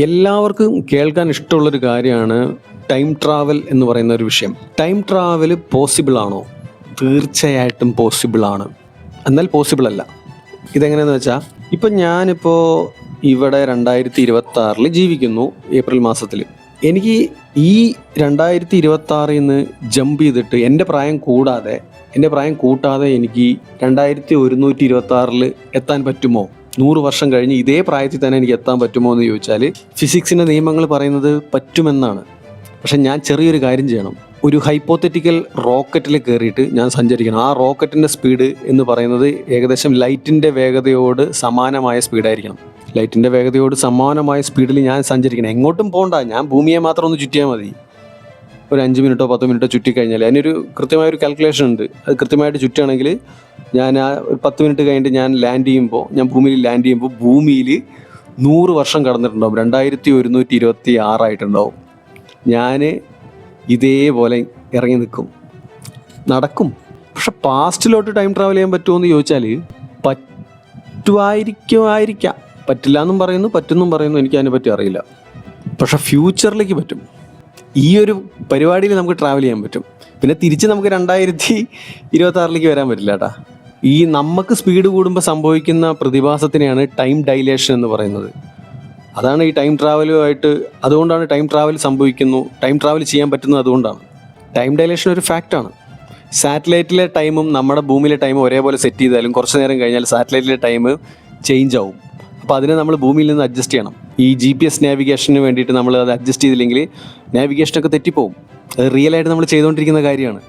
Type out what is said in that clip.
എല്ലാവർക്കും കേൾക്കാൻ ഇഷ്ടമുള്ളൊരു കാര്യമാണ് ടൈം ട്രാവൽ എന്ന് പറയുന്ന ഒരു വിഷയം. ടൈം ട്രാവൽ പോസിബിൾ ആണോ? തീർച്ചയായിട്ടും പോസിബിൾ ആണ്. എന്നാൽ പോസിബിൾ അല്ല. ഇതെങ്ങനെയാണെന്ന് വെച്ചാൽ, ഞാനിപ്പോൾ ഇവിടെ 2026 ജീവിക്കുന്നു, ഏപ്രിൽ മാസത്തിൽ. എനിക്ക് ഈ 2026 നിന്ന് ജമ്പ് ചെയ്തിട്ട് എൻ്റെ പ്രായം കൂട്ടാതെ എനിക്ക് 2126 എത്താൻ പറ്റുമോ? 100 വർഷം കഴിഞ്ഞ് ഇതേ പ്രായത്തിൽ തന്നെ എനിക്ക് എത്താൻ പറ്റുമോ എന്ന് ചോദിച്ചാൽ, ഫിസിക്സിൻ്റെ നിയമങ്ങൾ പറയുന്നത് പറ്റുമെന്നാണ്. പക്ഷെ ഞാൻ ചെറിയൊരു കാര്യം ചെയ്യണം. ഒരു ഹൈപ്പോത്തറ്റിക്കൽ റോക്കറ്റിൽ കയറിയിട്ട് ഞാൻ സഞ്ചരിക്കണം. ആ റോക്കറ്റിൻ്റെ സ്പീഡ് എന്ന് പറയുന്നത് ഏകദേശം ലൈറ്റിൻ്റെ വേഗതയോട് സമാനമായ സ്പീഡായിരിക്കണം. ലൈറ്റിൻ്റെ വേഗതയോട് സമാനമായ സ്പീഡിൽ ഞാൻ സഞ്ചരിക്കണം. എങ്ങോട്ടും പോകണ്ട, ഞാൻ ഭൂമിയെ മാത്രം ഒന്ന് ചുറ്റിയാൽ മതി. ഒരു 5 മിനിറ്റോ 10 മിനിറ്റോ ചുറ്റിക്കഴിഞ്ഞാൽ അതിനൊരു കൃത്യമായൊരു കാൽക്കുലേഷൻ ഉണ്ട്. അത് കൃത്യമായിട്ട് ചുറ്റുകയാണെങ്കിൽ ഞാൻ ആ 10 മിനിറ്റ് കഴിഞ്ഞിട്ട് ഞാൻ ഭൂമിയിൽ ലാൻഡ് ചെയ്യുമ്പോൾ ഭൂമിയിൽ 100 വർഷം കടന്നിട്ടുണ്ടാവും. 2126 ആയിട്ടുണ്ടാവും. ഞാൻ ഇതേപോലെ ഇറങ്ങി നടക്കും. പക്ഷെ പാസ്റ്റിലോട്ട് ടൈം ട്രാവൽ ചെയ്യാൻ പറ്റുമോ എന്ന് ചോദിച്ചാൽ പറ്റുമായിരിക്കാം. പറ്റില്ല എന്നും പറയുന്നു, പറ്റുമെന്നും പറയുന്നു. എനിക്ക് അതിനെപ്പറ്റി അറിയില്ല. പക്ഷെ ഫ്യൂച്ചറിലേക്ക് പറ്റും. ഈ ഒരു പരിപാടിയിൽ നമുക്ക് ട്രാവൽ ചെയ്യാൻ പറ്റും. പിന്നെ തിരിച്ച് നമുക്ക് 2026 വരാൻ പറ്റില്ല കേട്ടാ. ഈ നമുക്ക് സ്പീഡ് കൂടുമ്പോൾ സംഭവിക്കുന്ന പ്രതിഭാസത്തിനെയാണ് ടൈം ഡൈലേഷൻ എന്ന് പറയുന്നത്. അതാണ് ഈ ടൈം ട്രാവലുമായിട്ട്, അതുകൊണ്ടാണ് ടൈം ട്രാവൽ സംഭവിക്കുന്നു, ടൈം ട്രാവൽ ചെയ്യാൻ പറ്റുന്നത് അതുകൊണ്ടാണ്. ടൈം ഡൈലേഷൻ ഒരു ഫാക്റ്റാണ്. സാറ്റലൈറ്റിലെ ടൈമും നമ്മുടെ ഭൂമിയിലെ ടൈമും ഒരേപോലെ സെറ്റ് ചെയ്താലും കുറച്ച് നേരം കഴിഞ്ഞാൽ സാറ്റലൈറ്റിലെ ടൈം ചേഞ്ച് ആവും. അപ്പോൾ അതിനെ നമ്മൾ ഭൂമിയിൽ നിന്ന് അഡ്ജസ്റ്റ് ചെയ്യണം. ഈ GPS നാവിഗേഷന് വേണ്ടിയിട്ട് നമ്മൾ അത് അഡ്ജസ്റ്റ് ചെയ്തില്ലെങ്കിൽ നാവിഗേഷനൊക്കെ തെറ്റിപ്പോവും. അത് റിയലായിട്ട് നമ്മൾ ചെയ്തുകൊണ്ടിരിക്കുന്ന കാര്യമാണ്.